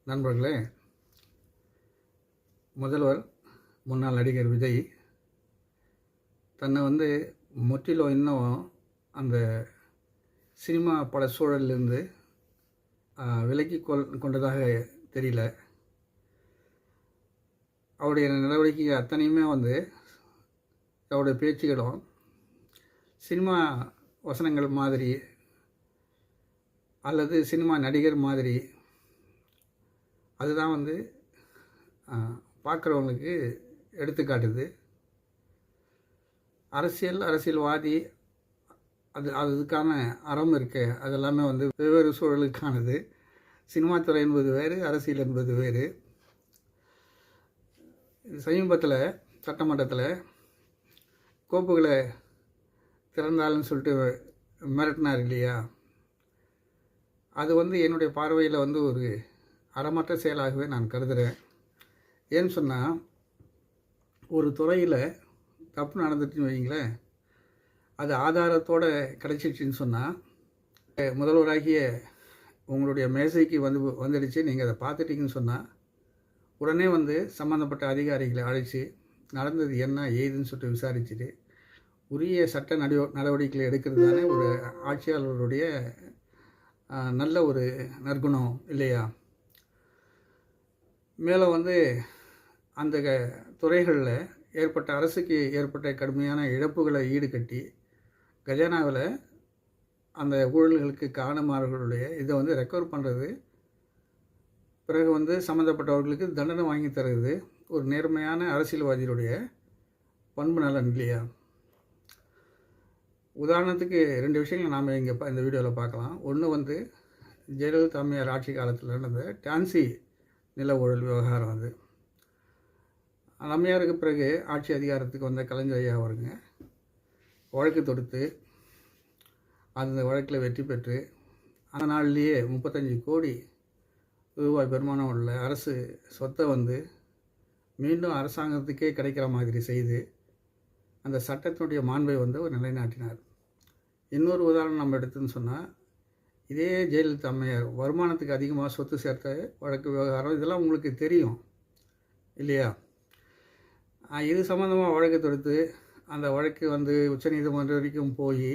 நண்பர்களே, முதல்வர் முன்னாள் நடிகர் விஜய் தன்னை முற்றிலும் இன்னும் அந்த சினிமா பட சூழலிலிருந்து விலக்கி கொண்டதாக தெரியல. அவருடைய நடவடிக்கை அத்தனையுமே அவருடைய பேச்சுகளும் சினிமா வசனங்கள் மாதிரி அல்லது சினிமா நடிகர் மாதிரி அதுதான் பார்க்குறவங்களுக்கு எடுத்துக்காட்டுது. அரசியல்வாதி அதுக்கான அறம் இருக்கு. அதெல்லாமே வெவ்வேறு சூழலுக்கானது. சினிமா துறை என்பது வேறு, அரசியல் என்பது வேறு. சமீபத்தில் சட்டமன்றத்தில் கோப்புகளை திறந்தாலுன்னு சொல்லிட்டு மிரட்டினார் இல்லையா? அது என்னுடைய பார்வையில் ஒரு அறமற்ற செயலாகவே நான் கருதுகிறேன். ஏன்னு சொன்னால், ஒரு துறையில் தப்பு நடந்துட்டுன்னு வைங்களேன், அது ஆதாரத்தோடு கிடைச்சிடுச்சின்னு சொன்னால், முதல்வராகிய உங்களுடைய மேசைக்கு வந்துடுச்சு, நீங்கள் அதை பார்த்துட்டிங்கன்னு சொன்னால், உடனே சம்மந்தப்பட்ட அதிகாரிகளை அழைச்சி நடந்தது என்ன ஏதுன்னு சொல்லிட்டு விசாரிச்சுட்டு உரிய சட்ட நடவடிக்கைகளை எடுக்கிறது தானே ஒரு ஆட்சியாளருடைய நல்ல ஒரு நற்குணம் இல்லையா? மேலும் அந்த துறைகளில் அரசுக்கு ஏற்பட்ட கடுமையான இழப்புகளை ஈடுகட்டி கஜானாவில் அந்த ஊழல்களுக்கு காரணமானவர்களுடைய இதை ரெக்கவர் பண்ணுறது, பிறகு சம்மந்தப்பட்டவர்களுக்கு தண்டனை வாங்கி தருவது ஒரு நேர்மையான அரசியல்வாதியுடைய பண்பு நலன் இல்லையா? உதாரணத்துக்கு 2 விஷயங்கள் நாம் இங்கே இந்த வீடியோவில் பார்க்கலாம். ஒன்று ஜெயலலிதா அம்மையார் ஆட்சி காலத்தில் நடந்த டான்சி நில ஊழல் விவகாரம். அம்மையாருக்கு பிறகு ஆட்சி அதிகாரத்துக்கு வந்த கலைஞர் ஐயா அவருங்க வழக்கு தொடுத்து அந்த வழக்கில் வெற்றி பெற்று அந்த நாள்லேயே 35 கோடி ரூபாய் பெருமானம் உள்ள அரசு சொத்தை மீண்டும் அரசாங்கத்துக்கே கிடைக்கிற மாதிரி செய்து அந்த சட்டத்தினுடைய மாண்பை ஒரு நிலைநாட்டினார். இன்னொரு உதாரணம் நம்ம எடுத்துன்னு சொன்னால், இதே ஜெயலலிதா அம்மையார் வருமானத்துக்கு அதிகமாக சொத்து சேர்த்த வழக்கு விவகாரம் இதெல்லாம் உங்களுக்கு தெரியும் இல்லையா? இது சம்மந்தமாக வழக்கு தொடுத்து அந்த வழக்கு உச்சநீதிமன்றம் வரைக்கும் போய்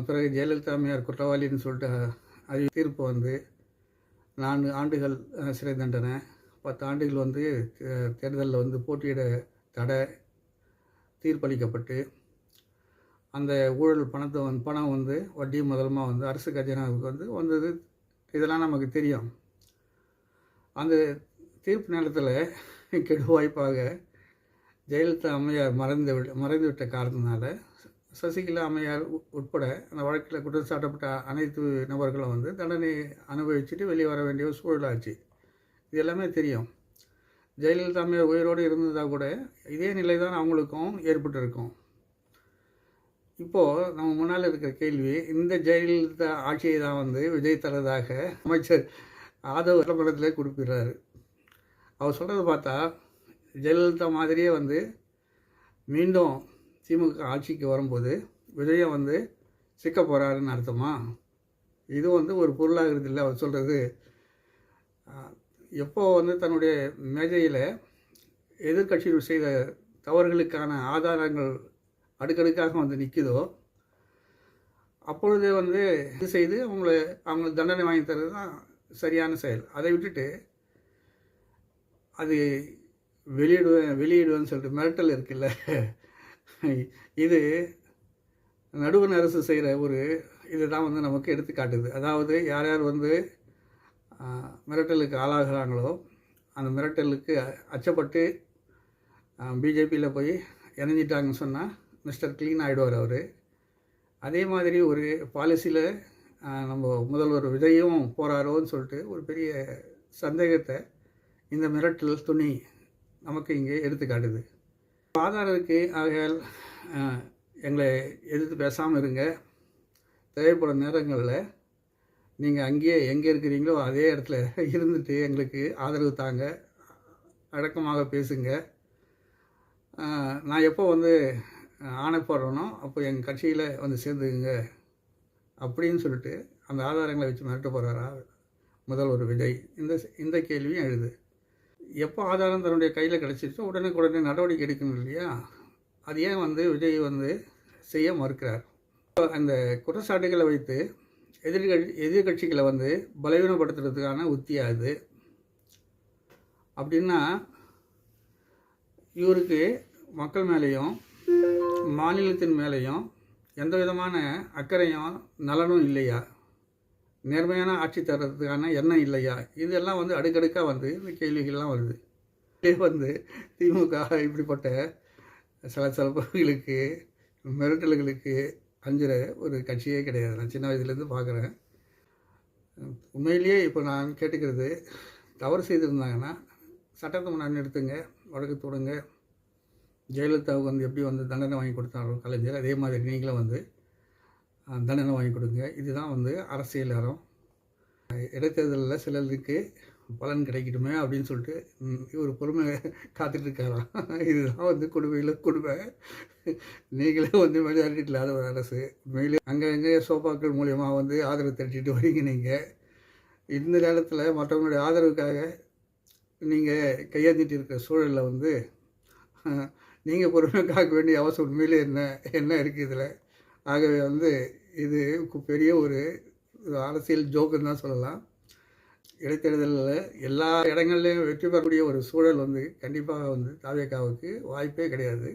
பிறகு ஜெயலலிதா அம்மையார் குற்றவாளின்னு சொல்லிட்டு தீர்ப்பு 4 ஆண்டுகள் சிறை தண்டனை, 10 ஆண்டுகள் தேர்தலில் போட்டியிட தடை தீர்ப்பளிக்கப்பட்டு அந்த ஊழல் பணம் வட்டி முதலமாக அரசு கஜனாவுக்கு வந்தது. இதெல்லாம் நமக்கு தெரியும். அந்த தீர்ப்பு நேரத்தில் கெடுவாய்ப்பாக ஜெயலலிதா அம்மையார் மறைந்துவிட்ட காரணத்தினால சசிகலா அம்மையார் உட்பட அந்த வழக்கில் குற்றம் சாட்டப்பட்ட அனைத்து நபர்களும் தண்டனை அனுபவிச்சுட்டு வெளியே வர வேண்டிய ஒரு சூழலாச்சு. இது எல்லாமே தெரியும். ஜெயலலிதா அம்மையார் உயிரோடு இருந்ததாக கூட இதே நிலை தான் அவங்களுக்கும் ஏற்பட்டிருக்கும். இப்போது நம்ம முன்னால் இருக்கிற கேள்வி, இந்த ஜெயலலிதா ஆட்சியை தான் விஜய் தரதாக அமைச்சர் ஆதவ் சட்டமன்றத்திலே குறிப்பிடுறாரு. அவர் சொல்கிறத பார்த்தா ஜெயலலிதா மாதிரியே மீண்டும் திமுக ஆட்சிக்கு வரும்போது விஜயம் சிக்க போகிறாருன்னு அர்த்தமா? இது ஒரு பொருளாகிறது இல்லை. அவர் சொல்கிறது எப்போ தன்னுடைய மேஜையில் எதிர்கட்சிகள் செய்த தவறுகளுக்கான ஆதாரங்கள் அடுக்கடுக்காக நிற்குதோ அப்பொழுதே இது செய்து அவங்களுக்கு தண்டனை வாங்கி தர்றது தான் சரியான செயல். அதை விட்டுட்டு அது வெளியிடுவேன்னு சொல்லிட்டு மிரட்டல் இருக்குல்ல, இது நடுவண் அரசு செய்கிற ஒரு இதுதான் நமக்கு எடுத்துக்காட்டுது. அதாவது யார் யார் மிரட்டலுக்கு ஆளாகிறாங்களோ அந்த மிரட்டலுக்கு அச்சப்பட்டு பிஜேபியில் போய் இணைஞ்சிட்டாங்கன்னு சொன்னால் மிஸ்டர் க்ளீன் ஆகிடுவார் அவர். அதே மாதிரி ஒரு பாலிசியில் நம்ம முதல்வர் விஜயும் போகிறாரோன்னு சொல்லிட்டு ஒரு பெரிய சந்தேகத்தை இந்த மிரட்டல் துணி நமக்கு இங்கே எடுத்துக்காட்டுது. ஆதாரம் இருக்குது, ஆகையால் எங்களை எதிர்த்து பேசாமல் இருங்க. தேவைப்படும் நேரங்களில் நீங்கள் அங்கேயே எங்கே இருக்கிறீங்களோ அதே இடத்துல இருந்துட்டு எங்களுக்கு ஆதரவு தாங்க, அடக்கமாக பேசுங்க. நான் எப்போ ஆணை போடுறேனோ அப்போ எங்கள் கட்சியில் சேர்ந்துக்குங்க அப்படின்னு சொல்லிட்டு அந்த ஆதாரங்களை வச்சு மிரட்ட போகிறாரா? முதல்வர் விஜய்? இந்த கேள்வியும் எழுது. எப்போ ஆதாரம் தன்னுடைய கையில் கிடச்சிச்சோ உடனே நடவடிக்கை எடுக்கணும் இல்லையா? அது ஏன் விஜய் செய்ய மறுக்கிறார்? அந்த குற்றச்சாட்டுகளை வைத்து எதிர்கட்சிகளை பலவீனப்படுத்துறதுக்கான உத்தியா அது? அப்படின்னா இவருக்கு மக்கள் மேலேயும் மாநிலத்தின் மேலேயும் எந்த விதமான அக்கறையும் நலனும் இல்லையா? நேர்மையான ஆட்சி தர்றதுக்கான எண்ணம் இல்லையா? இதெல்லாம் அடுக்கடுக்காக இந்த கேள்விகள்லாம் வருது. திமுக இப்படிப்பட்ட சலசலப்புகளுக்கு மிரட்டல்களுக்கு அஞ்சுற ஒரு கட்சியே கிடையாது. நான் சின்ன வயதுலேருந்து பார்க்குறேன். உண்மையிலேயே இப்போ நான் கேட்டுக்கிறது, தவறு செய்திருந்தாங்கன்னா சட்டத்தை முன்னாடி நிறுத்துங்க, வழக்கு தொடுங்க. ஜெயலலிதாவுக்கு எப்படி தண்டனை வாங்கி கொடுத்தாரோ கலைஞர், அதே மாதிரி நீங்களும் தண்டனை வாங்கி கொடுங்க. இதுதான் அரசியல் அறம். இடைத்தேர்தலில் சிலருக்கு பலன் கிடைக்கட்டுமே அப்படின்னு சொல்லிட்டு இவர் பொறுமை காத்துட்ருக்காராம். இதுதான் கொடுமையில் கொடுமை. நீங்களே மெஜாரிட்டி இல்லாத ஒரு அரசு. உண்மையிலே அங்கே சோபாக்கள் மூலியமாக ஆதரவு திரட்டிட்டு வரீங்க. நீங்கள் இந்த நேரத்தில் மற்றவங்களுடைய ஆதரவுக்காக நீங்கள் கையேந்திட்டு இருக்கிற சூழலில் நீங்கள் பொறுமை காக்க வேண்டிய அவசியம் உண்மையிலே என்ன இருக்குது இதில்? ஆகவே இது பெரிய ஒரு அரசியல் ஜோக்குன்னு தான் சொல்லலாம். இடைத்தேர்தலில் எல்லா இடங்கள்லையும் வெற்றி பெறக்கூடிய ஒரு சூழல் கண்டிப்பாக தாவேகாவுக்கு வாய்ப்பே கிடையாது.